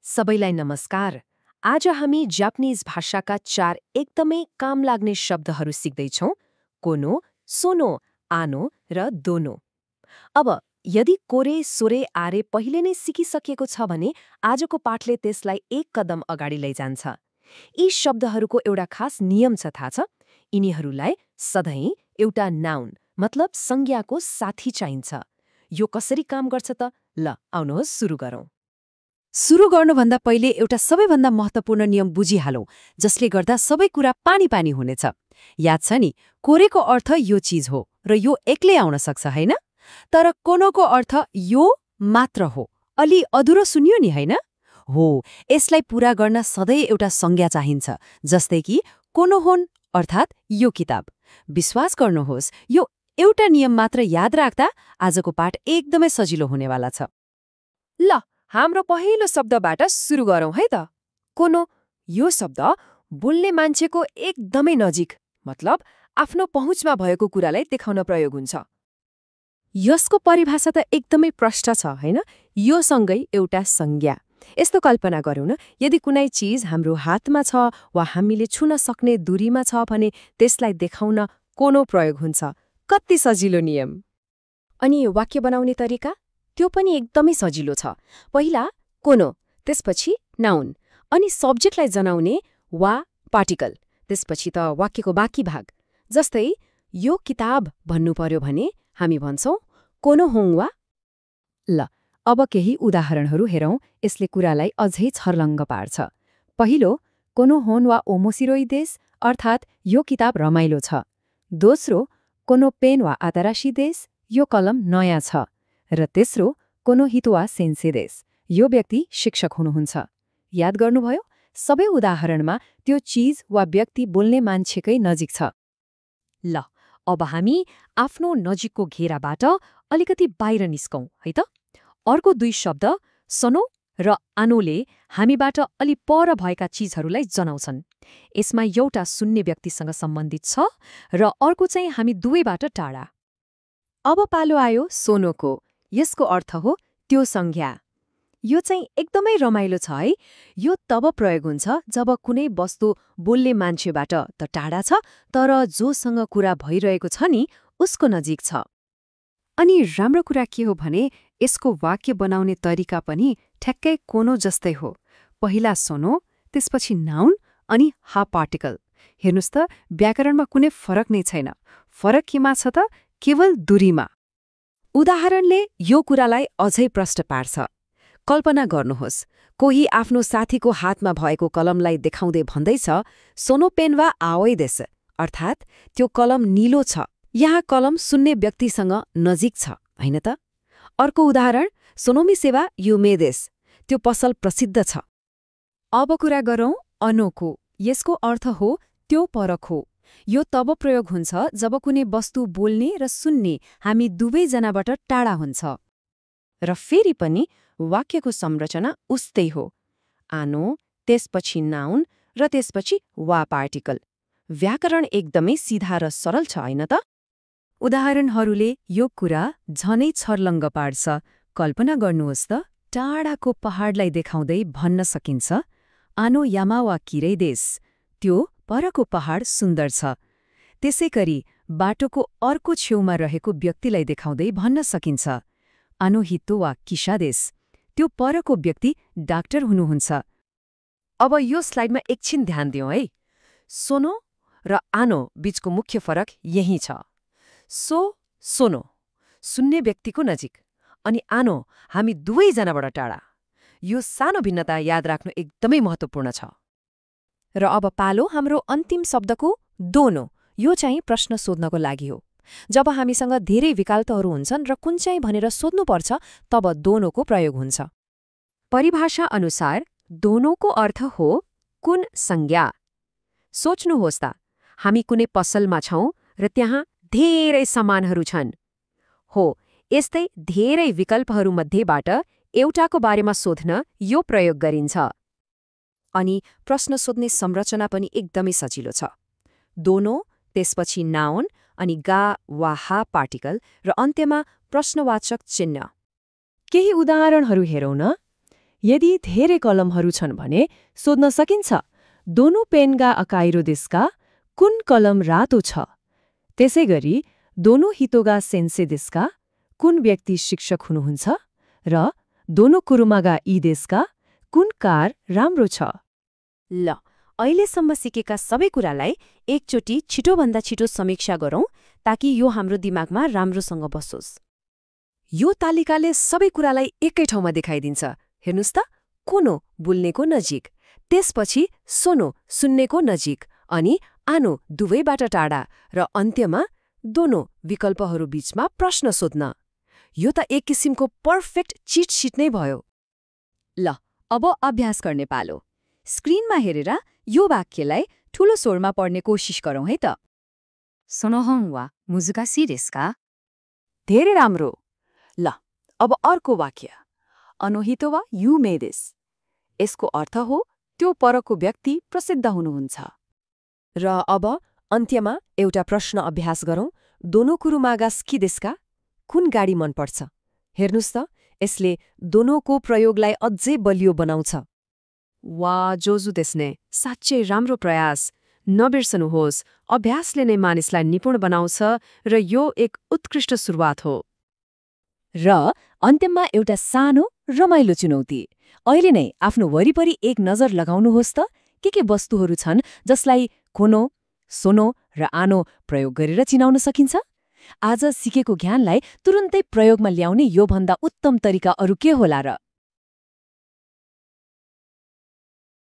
सबैलाई नमस्कार। आज हामी जापानिज भाषाका 4 एकदमै काम लाग्ने शब्दहरू सिक्दैछौँ। कोनो, सोनो, आनो र दोनो। अब यदि कोरे, सोरे, आरे पहिले नै सिकिसकिएको छ भने आजको पाठले त्यसलाई एक कदम अगाडि लैजान्छ। यी शब्दहरूको एउटा खास नियम छ, थाहा छ? यिनीहरूलाई सधैँ एउटा नाउन मतलब संज्ञाको साथी चाहिन्छ। यो कसरी काम गर्छ त? ल आउनुहोस् सुरु गरौँ। सुरु गर्नुभन्दा पहिले एउटा सबैभन्दा महत्त्वपूर्ण नियम बुझिहालौँ, जसले गर्दा सबै कुरा पानी पानी हुनेछ। याद छ नि, कोरेको अर्थ यो चीज हो र यो एक्लै आउन सक्छ, हैन? तर कोनोको अर्थ यो मात्र हो। अलि अधुरो सुनियो नि, हैन? हो, यसलाई पूरा गर्न सधैँ एउटा संज्ञा चाहिन्छ, जस्तै कि कोनोहोन अर्थात् यो किताब। विश्वास गर्नुहोस्, यो एउटा नियम मात्र याद राख्दा आजको पाठ एकदमै सजिलो हुनेवाला छ। ल हाम्रो पहिलो शब्दबाट सुरु गरौँ है त। कोनो, यो शब्द बोल्ने मान्छेको एकदमै नजिक मतलब आफ्नो पहुँचमा भएको कुरालाई देखाउन प्रयोग हुन्छ। यसको परिभाषा त एकदमै प्रष्ट छ, हैन? यो सँगै एउटा संज्ञा। यस्तो कल्पना गरौँ न, यदि कुनै चीज हाम्रो हातमा छ वा हामीले छुन सक्ने दूरीमा छ भने त्यसलाई देखाउन कोनो प्रयोग हुन्छ। कति सजिलो नियम! अनि वाक्य बनाउने तरिका त्यो पनि एकदमै सजिलो छ। पहिला कोनो, त्यसपछि नाउन, अनि सब्जेक्टलाई जनाउने वा पार्टिकल, त्यसपछि त वाक्यको बाँकी भाग। जस्तै यो किताब भन्नु पर्यो भने हामी भन्छौँ कोनोहोन वा। ल अब केही उदाहरणहरू हेरौँ, यसले कुरालाई अझै छर्लङ्ग पार्छ। पहिलो, कोनोहोन वा ओमोसिरोई देश अर्थात् यो किताब रमाइलो छ। दोस्रो, कोनो पेन वा आताराशी देश, यो कलम नयाँ छ। र तेस्रो, कोनोहितो वा सेन्से देश, यो व्यक्ति शिक्षक हुनुहुन्छ। याद गर्नुभयो? सबै उदाहरणमा त्यो चीज वा व्यक्ति बोल्ने मान्छेकै नजिक छ। ल अब हामी आफ्नो नजिकको घेराबाट अलिकति बाहिर निस्कौँ है त। अर्को दुई शब्द सोनो र आनोले हामीबाट अलि पर भएका चीजहरूलाई जनाउँछन्। यसमा एउटा सुन्ने व्यक्तिसँग सम्बन्धित छ र अर्को चाहिँ हामी दुवैबाट टाढा। अब पालो आयो सोनोको। यसको अर्थ हो त्यो संज्ञा। यो चाहिँ एकदमै रमाइलो छ है। यो तब प्रयोग हुन्छ जब कुनै वस्तु बोल्ने मान्छेबाट त टाढा छ, तर जोसँग कुरा भइरहेको छ नि उसको नजिक छ। अनि राम्रो कुरा के हो भने यसको वाक्य बनाउने तरिका पनि ठ्याक्कै कोनो जस्तै हो। पहिला सोनो, त्यसपछि नाउन अनि हा पार्टिकल। हेर्नुस् त, व्याकरणमा कुनै फरक नै छैन। फरक केमा छ त? केवल दूरीमा। उदाहरणले यो कुरालाई अझै प्रष्ट पार्छ। कल्पना गर्नुहोस्, कोही आफ्नो साथीको हातमा भएको कलमलाई देखाउँदै भन्दैछ सोनो पेन वा आओइ देश, अर्थात् त्यो कलम नीलो छ। यहाँ कलम सुन्ने व्यक्तिसँग नजिक छ, होइन त? अर्को उदाहरण, सोनोमी सेवा युमे देश, त्यो पसल प्रसिद्ध छ। अब कुरा गरौँ अनोको। यसको अर्थ हो त्यो परख हो। यो तब प्रयोग हुन्छ जब कुनै वस्तु बोल्ने र सुन्ने हामी दुवैजनाबाट टाढा हुन्छ। र फेरि पनि वाक्यको संरचना उस्तै हो। आनो, त्यसपछि नाउन र त्यसपछि वा पार्टिकल। व्याकरण एकदमै सिधा र सरल छ, होइन त? उदाहरणहरूले यो कुरा झनै छर्लङ्ग पार्छ। कल्पना गर्नुहोस् त, टाढाको पहाडलाई देखाउँदै भन्न सकिन्छ आनो यामावा किरै देश, त्यो परको पहाड सुन्दर छ। त्यसैगरी बाटोको अर्को छेउमा रहेको व्यक्तिलाई देखाउँदै भन्न सकिन्छ आनो हितो वा किसा देश, त्यो परको व्यक्ति डाक्टर हुनुहुन्छ। अब यो स्लाइडमा एकछिन ध्यान दियौँ है। सोनो र आनो बीचको मुख्य फरक यही छ। सोनो, सुन्ने व्यक्तिको नजिक, अनि आनो हामी दुवैजनाबाट टाढा। यो सानो भिन्नता याद राख्नु एकदमै महत्त्वपूर्ण छ। र अब पालो हाम्रो अन्तिम शब्दको दोनो। यो चाहिँ प्रश्न सोध्नको लागि हो। जब हामीसँग धेरै विकल्पहरू हुन्छन् र कुन चाहिँ भनेर सोध्नुपर्छ, तब दोनोको प्रयोग हुन्छ। परिभाषा अनुसार दोनोको अर्थ हो कुन संज्ञा। सोच्नुहोस् त, हामी कुनै पसलमा छौँ र त्यहाँ धेरै सामानहरू छन्। हो, यस्तै धेरै विकल्पहरूमध्येबाट एउटाको बारेमा सोध्न यो प्रयोग गरिन्छ। अनि प्रश्न सोध्ने संरचना पनि एकदमै सजिलो छ। दोनो, त्यसपछि नाउन, अनि गा वा हा पार्टिकल र अन्त्यमा प्रश्नवाचक चिन्ह। केही उदाहरणहरू हेरौँ न। यदि धेरै कलमहरू छन् भने सोध्न सकिन्छ, दोनो पेनका अकाइरो देशका कुन कलम रातो छ? त्यसैगरी दोनो हितोगा सेन्से देशका कुन व्यक्ति शिक्षक हुनुहुन्छ? र दोनो कुरुमागा यी देशका कुन कार राम्रो छ? ल, अहिलेसम्म सिकेका सबै कुरालाई एकचोटि छिटोभन्दा छिटो समीक्षा गरौँ ताकि यो हाम्रो दिमागमा राम्रोसँग बसोस्। यो तालिकाले सबै कुरालाई एकै ठाउँमा देखाइदिन्छ। हेर्नुस् त, कोनो बोल्नेको नजिक, त्यसपछि सोनो सुन्नेको नजिक, अनि आनो दुवैबाट टाढा, र अन्त्यमा दोनो विकल्पहरू बीचमा प्रश्न सोध्न। यो त एक किसिमको पर्फेक्ट चिट सिट नै भयो। ल, अब अभ्यास गर्ने पालो। स्क्रिनमा हेरेर यो वाक्यलाई ठूलो स्वरमा पढ्ने कोसिस गरौँ है त। सोनोहङ वा मुजुकासी देशु का? धेरै राम्रो। ल, अब अर्को वाक्य, अनोहितो वा युमे देशु। यसको अर्थ हो त्यो परको व्यक्ति प्रसिद्ध हुनुहुन्छ। र अब अन्त्यमा एउटा प्रश्न अभ्यास गरौँ, दोनो कुरुमागा स्की देशका? कुन गाडी मनपर्छ? हेर्नुस् त, यसले दोनोको प्रयोगलाई अझै बलियो बनाउँछ। वा जोजु देस्ने, साँच्चै राम्रो प्रयास। नबिर्सनुहोस्, अभ्यासले नै मानिसलाई निपुण बनाउँछ र यो एक उत्कृष्ट सुरुवात हो। र अन्त्यमा एउटा सानो रमाइलो चुनौती। अहिले नै आफ्नो वरिपरि एक नजर लगाउनुहोस् त, के वस्तुहरू छन् जसलाई कोनो, सोनो र आनो प्रयोग गरेर चिनाउन सकिन्छ? आज सिकेको ज्ञानलाई तुरुन्तै प्रयोगमा ल्याउने योभन्दा उत्तम तरिका अरू के होला र?